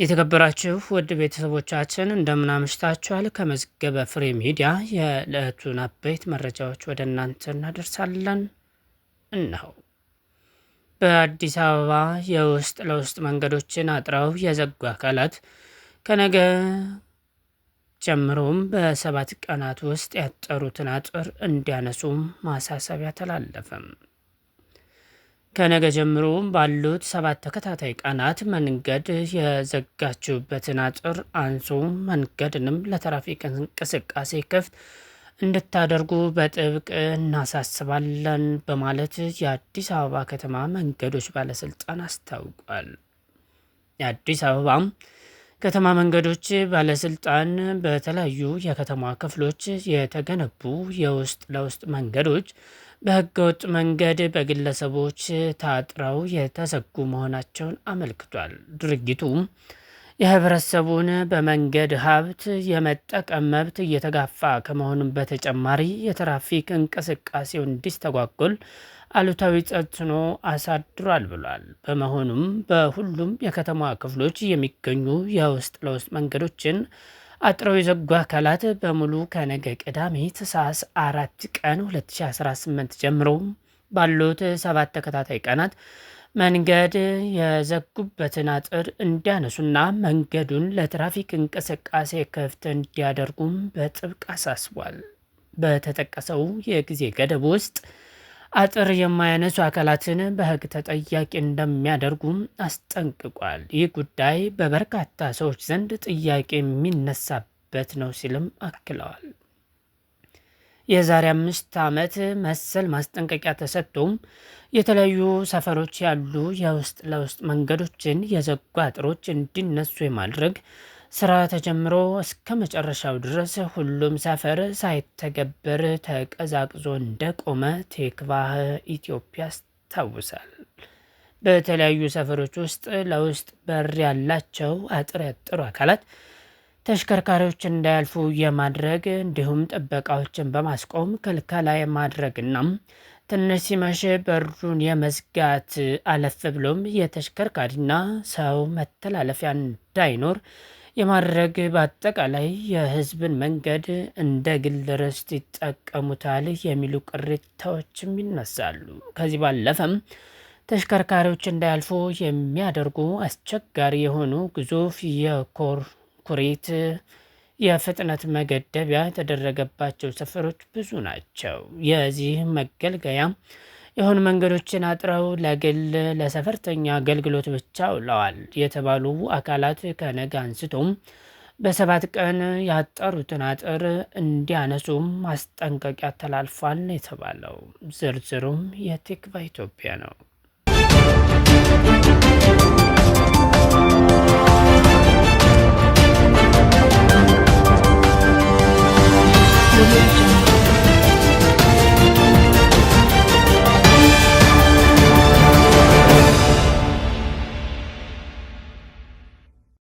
የተከበራችሁ ውድ ቤተሰቦቻችን እንደምን አምሽታችኋል? ከመዝገበ ፍሬ ሚዲያ የዕለቱን አበይት መረጃዎች ወደ እናንተ እናደርሳለን። እነሆ። በአዲስ አበባ የውስጥ ለውስጥ መንገዶችን አጥረው የዘጉ አካላት ከነገ ጀምሮም በ7 ቀናት ውስጥ ያጠሩትን አጥር እንዲያነሱም ማሳሰቢያ ተላለፈም። ከነገ ጀምሮ ባሉት 7 ተከታታይ ቀናት መንገድ የዘጋችሁበትን አጥር አንሱ፣ መንገድንም ለትራፊክ እንቅስቃሴ ክፍት እንድታደርጉ በጥብቅ እናሳስባለን በማለት የአዲስ አበባ ከተማ መንገዶች ባለስልጣን አስታውቋል። የአዲስ አበባ ከተማ መንገዶች ባለስልጣን በተለያዩ የከተማ ክፍሎች የተገነቡ የውስጥ ለውስጥ መንገዶች በህገወጥ መንገድ በግለሰቦች ታጥረው የተዘጉ መሆናቸውን አመልክቷል። ድርጊቱ የህብረተሰቡን በመንገድ ሀብት የመጠቀም መብት እየተጋፋ ከመሆኑም በተጨማሪ የትራፊክ እንቅስቃሴው እንዲስተጓጎል አሉታዊ ተጽዕኖ አሳድሯል ብሏል። በመሆኑም በሁሉም የከተማ ክፍሎች የሚገኙ የውስጥ ለውስጥ መንገዶችን አጥረው የዘጉ አካላት በሙሉ ከነገ ቅዳሜ ታኅሳስ 4 ቀን 2018 ጀምሮ ባሉት 7 ተከታታይ ቀናት መንገድ የዘጉበትን አጥር እንዲያነሱና መንገዱን ለትራፊክ እንቅስቃሴ ክፍት እንዲያደርጉም በጥብቅ አሳስቧል። በተጠቀሰው የጊዜ ገደብ ውስጥ አጥር የማያነሱ አካላትን በህግ ተጠያቂ እንደሚያደርጉም አስጠንቅቋል። ይህ ጉዳይ በበርካታ ሰዎች ዘንድ ጥያቄ የሚነሳበት ነው ሲልም አክለዋል። የዛሬ 5 ዓመት መሰል ማስጠንቀቂያ ተሰጥቶም የተለያዩ ሰፈሮች ያሉ የውስጥ ለውስጥ መንገዶችን የዘጉ አጥሮች እንዲነሱ የማድረግ ስራ ተጀምሮ እስከ መጨረሻው ድረስ ሁሉም ሰፈር ሳይተገበር ተቀዛቅዞ እንደቆመ ቴክቫህ ኢትዮጵያ ያስታውሳል። በተለያዩ ሰፈሮች ውስጥ ለውስጥ በር ያላቸው አጥር ያጠሩ አካላት ተሽከርካሪዎች እንዳያልፉ የማድረግ እንዲሁም ጥበቃዎችን በማስቆም ክልከላ የማድረግና ትንሽ ሲመሽ በሩን የመዝጋት አለፍ ብሎም የተሽከርካሪና ሰው መተላለፊያ እንዳይኖር የማድረግ በአጠቃላይ የህዝብን መንገድ እንደ ግል ርስት ይጠቀሙታል የሚሉ ቅሬታዎችም ይነሳሉ። ከዚህ ባለፈም ተሽከርካሪዎች እንዳያልፉ የሚያደርጉ አስቸጋሪ የሆኑ ግዙፍ የኮንክሪት የፍጥነት መገደቢያ የተደረገባቸው ሰፈሮች ብዙ ናቸው። የዚህ መገልገያ የሆኑ መንገዶችን አጥረው ለግል ለሰፈርተኛ አገልግሎት ብቻ ውለዋል የተባሉ አካላት ከነገ አንስቶም በ7 ቀን ያጠሩትን አጥር እንዲያነሱም ማስጠንቀቂያ ተላልፏል የተባለው። ዝርዝሩም የቴክቫህ ኢትዮጵያ ነው።